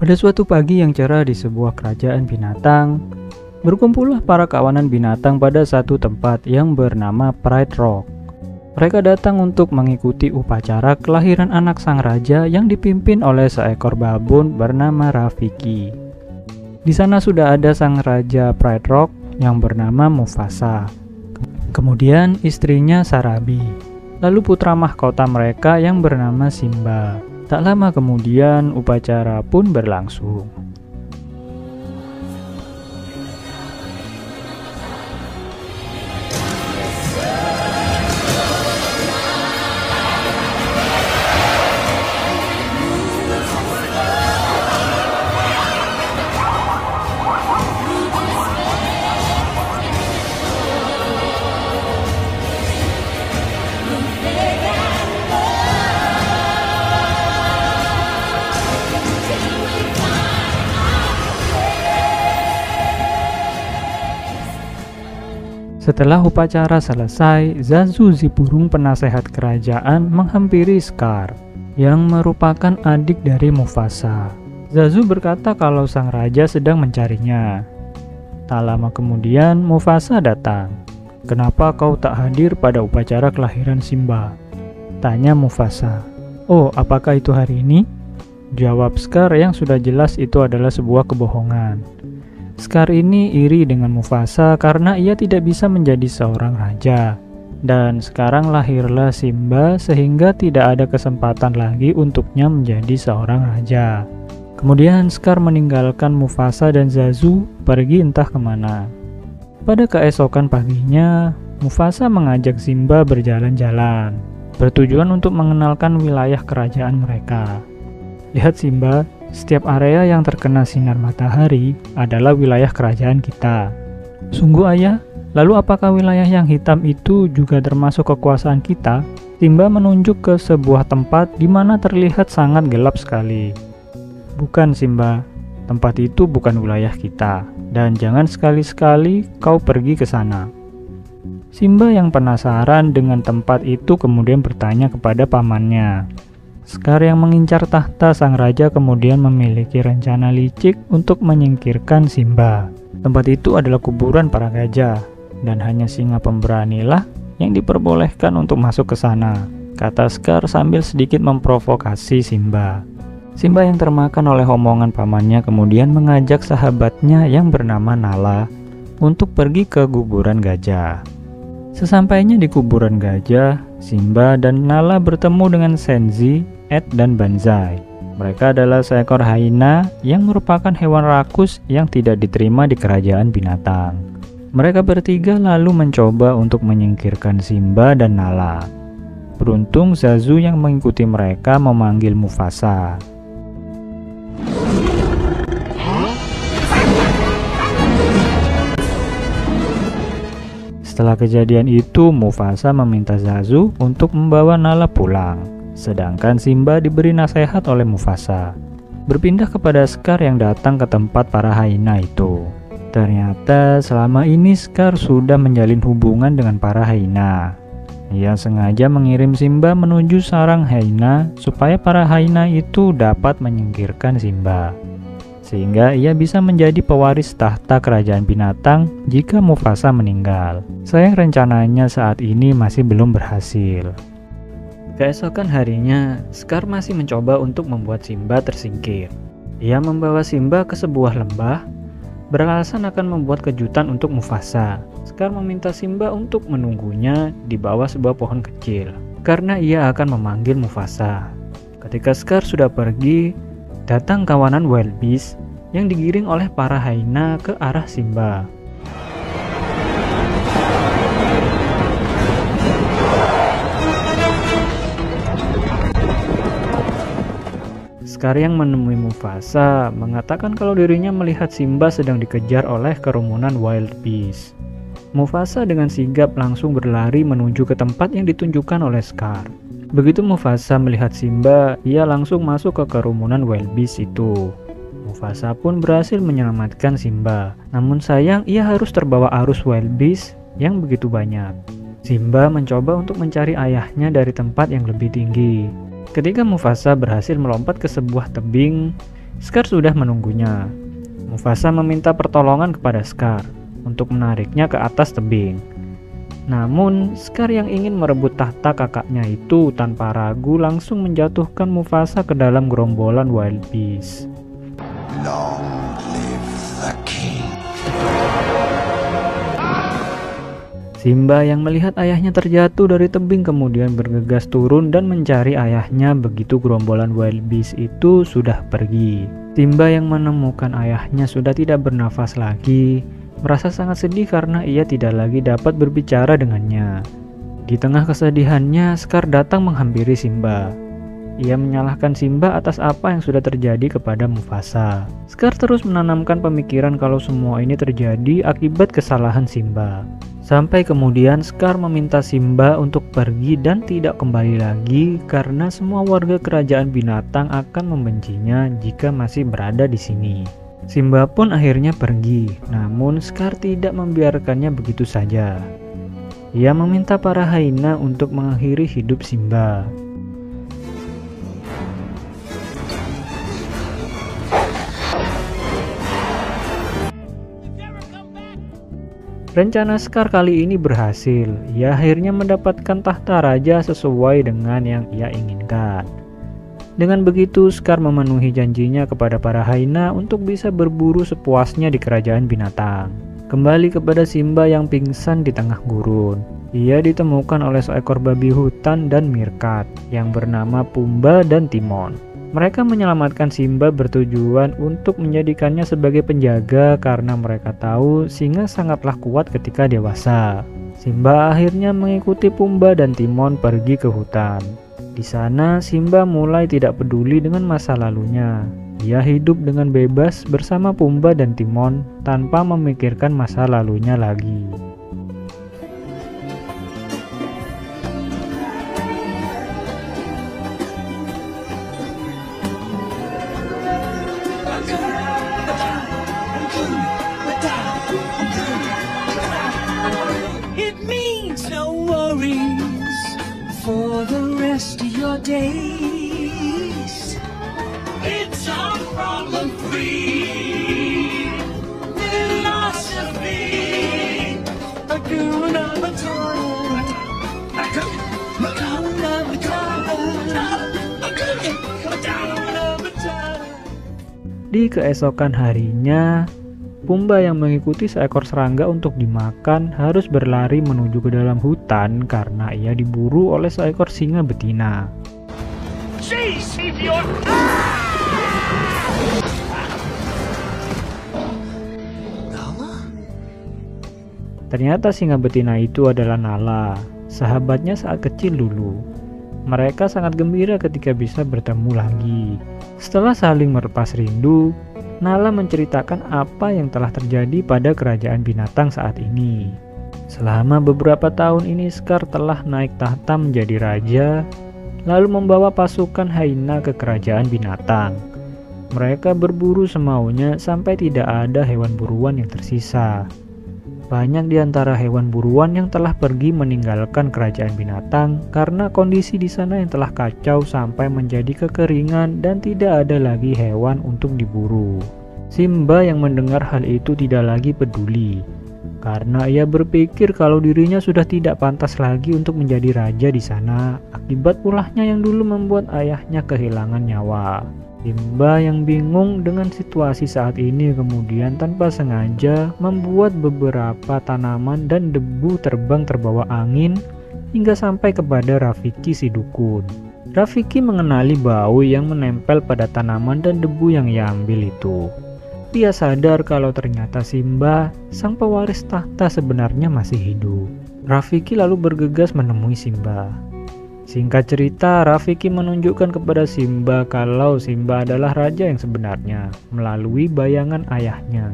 Pada suatu pagi yang cerah di sebuah kerajaan binatang, berkumpullah para kawanan binatang pada satu tempat yang bernama Pride Rock. Mereka datang untuk mengikuti upacara kelahiran anak sang raja yang dipimpin oleh seekor babon bernama Rafiki. Di sana sudah ada sang raja Pride Rock yang bernama Mufasa. Kemudian istrinya Sarabi. Lalu putra mahkota mereka yang bernama Simba. Tak lama kemudian upacara pun berlangsung. Setelah upacara selesai, Zazu si burung penasehat kerajaan menghampiri Scar, yang merupakan adik dari Mufasa. Zazu berkata kalau sang raja sedang mencarinya. Tak lama kemudian, Mufasa datang. "Kenapa kau tak hadir pada upacara kelahiran Simba?" tanya Mufasa. "Oh, apakah itu hari ini?" jawab Scar yang sudah jelas itu adalah sebuah kebohongan. Scar ini iri dengan Mufasa karena ia tidak bisa menjadi seorang raja. Dan sekarang lahirlah Simba sehingga tidak ada kesempatan lagi untuknya menjadi seorang raja. Kemudian Scar meninggalkan Mufasa dan Zazu pergi entah kemana. Pada keesokan paginya, Mufasa mengajak Simba berjalan-jalan, bertujuan untuk mengenalkan wilayah kerajaan mereka. "Lihat Simba, setiap area yang terkena sinar matahari adalah wilayah kerajaan kita." "Sungguh ayah? Lalu apakah wilayah yang hitam itu juga termasuk kekuasaan kita?" Simba menunjuk ke sebuah tempat di mana terlihat sangat gelap sekali. "Bukan Simba, tempat itu bukan wilayah kita, dan jangan sekali-sekali kau pergi ke sana." Simba yang penasaran dengan tempat itu kemudian bertanya kepada pamannya. Scar yang mengincar tahta sang raja kemudian memiliki rencana licik untuk menyingkirkan Simba. Tempat itu adalah kuburan para gajah, dan hanya singa pemberanilah yang diperbolehkan untuk masuk ke sana, kata Scar sambil sedikit memprovokasi Simba. Simba yang termakan oleh omongan pamannya kemudian mengajak sahabatnya yang bernama Nala untuk pergi ke kuburan gajah. Sesampainya di kuburan gajah, Simba dan Nala bertemu dengan Senzi, Ed, dan Banzai. Mereka adalah seekor hyena yang merupakan hewan rakus yang tidak diterima di kerajaan binatang. Mereka bertiga lalu mencoba untuk menyingkirkan Simba dan Nala. Beruntung Zazu yang mengikuti mereka memanggil Mufasa. Setelah kejadian itu, Mufasa meminta Zazu untuk membawa Nala pulang, sedangkan Simba diberi nasihat oleh Mufasa. Berpindah kepada Scar yang datang ke tempat para hyena itu. Ternyata selama ini Scar sudah menjalin hubungan dengan para hyena. Ia sengaja mengirim Simba menuju sarang hyena supaya para hyena itu dapat menyingkirkan Simba, sehingga ia bisa menjadi pewaris tahta kerajaan binatang jika Mufasa meninggal. Sayang rencananya saat ini masih belum berhasil. Keesokan harinya, Scar masih mencoba untuk membuat Simba tersingkir. Ia membawa Simba ke sebuah lembah, beralasan akan membuat kejutan untuk Mufasa. Scar meminta Simba untuk menunggunya di bawah sebuah pohon kecil, karena ia akan memanggil Mufasa. Ketika Scar sudah pergi, datang kawanan wild beast yang digiring oleh para hyena ke arah Simba. Scar yang menemui Mufasa mengatakan kalau dirinya melihat Simba sedang dikejar oleh kerumunan wild beast. Mufasa dengan sigap langsung berlari menuju ke tempat yang ditunjukkan oleh Scar. Begitu Mufasa melihat Simba, ia langsung masuk ke kerumunan wild beast itu. Mufasa pun berhasil menyelamatkan Simba. Namun sayang, ia harus terbawa arus wild beast yang begitu banyak. Simba mencoba untuk mencari ayahnya dari tempat yang lebih tinggi. Ketika Mufasa berhasil melompat ke sebuah tebing, Scar sudah menunggunya. Mufasa meminta pertolongan kepada Scar untuk menariknya ke atas tebing. Namun, Scar yang ingin merebut tahta kakaknya itu tanpa ragu langsung menjatuhkan Mufasa ke dalam gerombolan wild beast. Long live the king. Simba yang melihat ayahnya terjatuh dari tebing kemudian bergegas turun dan mencari ayahnya begitu gerombolan wild beast itu sudah pergi. Simba yang menemukan ayahnya sudah tidak bernafas lagi, merasa sangat sedih karena ia tidak lagi dapat berbicara dengannya. Di tengah kesedihannya, Scar datang menghampiri Simba. Ia menyalahkan Simba atas apa yang sudah terjadi kepada Mufasa. Scar terus menanamkan pemikiran kalau semua ini terjadi akibat kesalahan Simba. Sampai kemudian Scar meminta Simba untuk pergi dan tidak kembali lagi karena semua warga kerajaan binatang akan membencinya jika masih berada di sini. Simba pun akhirnya pergi, namun Scar tidak membiarkannya begitu saja. Ia meminta para hyena untuk mengakhiri hidup Simba. Rencana Scar kali ini berhasil. Ia akhirnya mendapatkan tahta raja sesuai dengan yang ia inginkan. Dengan begitu, Scar memenuhi janjinya kepada para hyena untuk bisa berburu sepuasnya di kerajaan binatang. Kembali kepada Simba yang pingsan di tengah gurun. Ia ditemukan oleh seekor babi hutan dan meerkat yang bernama Pumbaa dan Timon. Mereka menyelamatkan Simba bertujuan untuk menjadikannya sebagai penjaga karena mereka tahu singa sangatlah kuat ketika dewasa. Simba akhirnya mengikuti Pumbaa dan Timon pergi ke hutan. Di sana Simba mulai tidak peduli dengan masa lalunya. Ia hidup dengan bebas bersama Pumbaa dan Timon tanpa memikirkan masa lalunya lagi. It means no worries for the rest of your days. It's all problem-free philosophy. Hakuna Matata. Hakuna Matata. Di keesokan harinya, Pumbaa yang mengikuti seekor serangga untuk dimakan harus berlari menuju ke dalam hutan karena ia diburu oleh seekor singa betina. Ternyata singa betina itu adalah Nala, sahabatnya saat kecil dulu. Mereka sangat gembira ketika bisa bertemu lagi. Setelah saling melepas rindu, Nala menceritakan apa yang telah terjadi pada kerajaan binatang saat ini. Selama beberapa tahun ini Scar telah naik tahta menjadi raja, lalu membawa pasukan hyena ke kerajaan binatang. Mereka berburu semaunya sampai tidak ada hewan buruan yang tersisa. Banyak di antara hewan buruan yang telah pergi meninggalkan kerajaan binatang karena kondisi di sana yang telah kacau sampai menjadi kekeringan dan tidak ada lagi hewan untuk diburu. Simba yang mendengar hal itu tidak lagi peduli karena ia berpikir kalau dirinya sudah tidak pantas lagi untuk menjadi raja di sana akibat ulahnya yang dulu membuat ayahnya kehilangan nyawa. Simba yang bingung dengan situasi saat ini kemudian tanpa sengaja membuat beberapa tanaman dan debu terbang terbawa angin hingga sampai kepada Rafiki si dukun. Rafiki mengenali bau yang menempel pada tanaman dan debu yang ia ambil itu. Dia sadar kalau ternyata Simba, sang pewaris tahta sebenarnya masih hidup. Rafiki lalu bergegas menemui Simba. Singkat cerita, Rafiki menunjukkan kepada Simba kalau Simba adalah raja yang sebenarnya melalui bayangan ayahnya.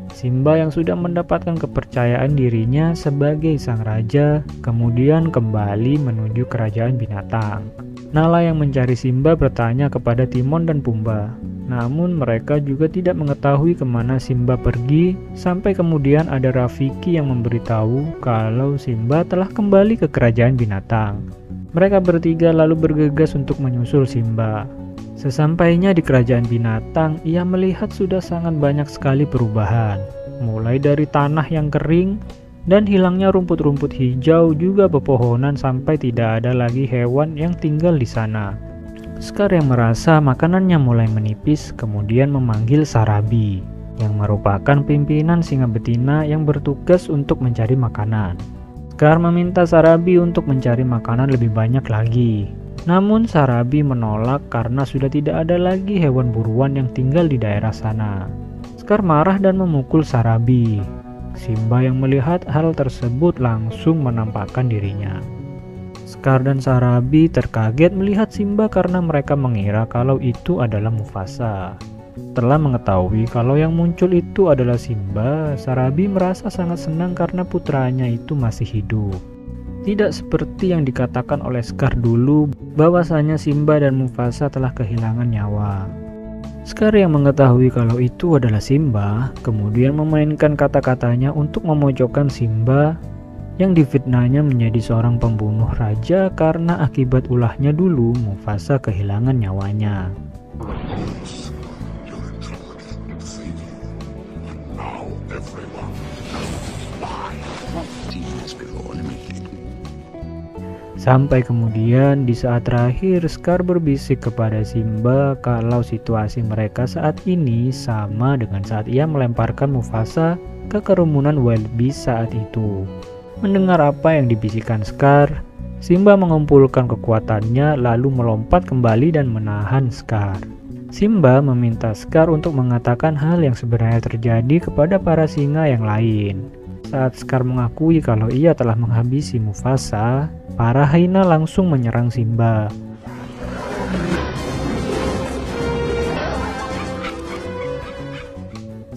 Simba yang sudah mendapatkan kepercayaan dirinya sebagai sang raja kemudian kembali menuju kerajaan binatang. Nala yang mencari Simba bertanya kepada Timon dan Pumbaa. Namun mereka juga tidak mengetahui kemana Simba pergi sampai kemudian ada Rafiki yang memberitahu kalau Simba telah kembali ke kerajaan binatang. Mereka bertiga lalu bergegas untuk menyusul Simba. Sesampainya di kerajaan binatang, ia melihat sudah sangat banyak sekali perubahan. Mulai dari tanah yang kering dan hilangnya rumput-rumput hijau, juga pepohonan, sampai tidak ada lagi hewan yang tinggal di sana. Scar yang merasa makanannya mulai menipis kemudian memanggil Sarabi, yang merupakan pimpinan singa betina yang bertugas untuk mencari makanan. Scar meminta Sarabi untuk mencari makanan lebih banyak lagi. Namun Sarabi menolak karena sudah tidak ada lagi hewan buruan yang tinggal di daerah sana. Scar marah dan memukul Sarabi. Simba yang melihat hal tersebut langsung menampakkan dirinya. Scar dan Sarabi terkaget melihat Simba karena mereka mengira kalau itu adalah Mufasa. Setelah mengetahui kalau yang muncul itu adalah Simba, Sarabi merasa sangat senang karena putranya itu masih hidup. Tidak seperti yang dikatakan oleh Scar dulu bahwasanya Simba dan Mufasa telah kehilangan nyawa. Scar yang mengetahui kalau itu adalah Simba, kemudian memainkan kata-katanya untuk memojokkan Simba yang difitnahnya menjadi seorang pembunuh raja karena akibat ulahnya dulu Mufasa kehilangan nyawanya. Sampai kemudian di saat terakhir Scar berbisik kepada Simba kalau situasi mereka saat ini sama dengan saat ia melemparkan Mufasa ke kerumunan wild beast saat itu. Mendengar apa yang dibisikkan Scar, Simba mengumpulkan kekuatannya lalu melompat kembali dan menahan Scar. Simba meminta Scar untuk mengatakan hal yang sebenarnya terjadi kepada para singa yang lain. Saat Scar mengakui kalau ia telah menghabisi Mufasa, para hyena langsung menyerang Simba.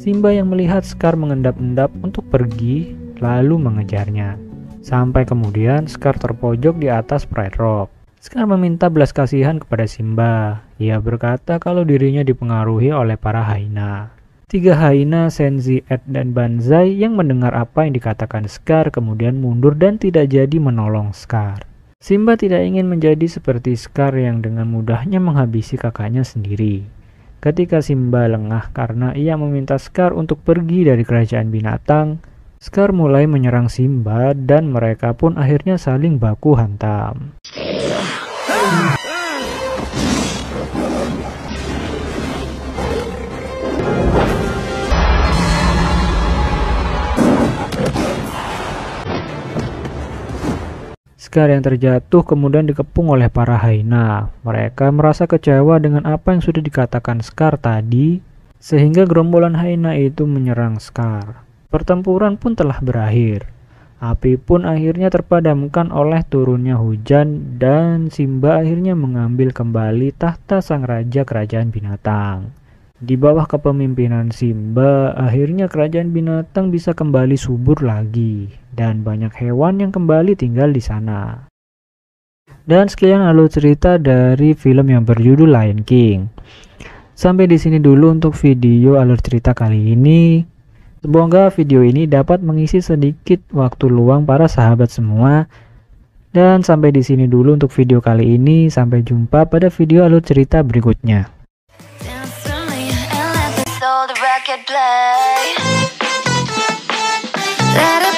Simba yang melihat Scar mengendap-endap untuk pergi, lalu mengejarnya. Sampai kemudian Scar terpojok di atas Pride Rock. Scar meminta belas kasihan kepada Simba. Ia berkata kalau dirinya dipengaruhi oleh para hyena. 3 hyena, Senzi, Ed, dan Banzai yang mendengar apa yang dikatakan Scar kemudian mundur dan tidak jadi menolong Scar. Simba tidak ingin menjadi seperti Scar yang dengan mudahnya menghabisi kakaknya sendiri. Ketika Simba lengah karena ia meminta Scar untuk pergi dari kerajaan binatang, Scar mulai menyerang Simba dan mereka pun akhirnya saling baku hantam. Scar yang terjatuh kemudian dikepung oleh para hyena. Mereka merasa kecewa dengan apa yang sudah dikatakan Scar tadi, sehingga gerombolan hyena itu menyerang Scar. Pertempuran pun telah berakhir. Api pun akhirnya terpadamkan oleh turunnya hujan dan Simba akhirnya mengambil kembali tahta sang raja kerajaan binatang. Di bawah kepemimpinan Simba, akhirnya kerajaan binatang bisa kembali subur lagi dan banyak hewan yang kembali tinggal di sana. Dan sekian alur cerita dari film yang berjudul Lion King. Sampai di sini dulu untuk video alur cerita kali ini. Semoga video ini dapat mengisi sedikit waktu luang para sahabat semua. Dan sampai di sini dulu untuk video kali ini. Sampai jumpa pada video alur cerita berikutnya. Let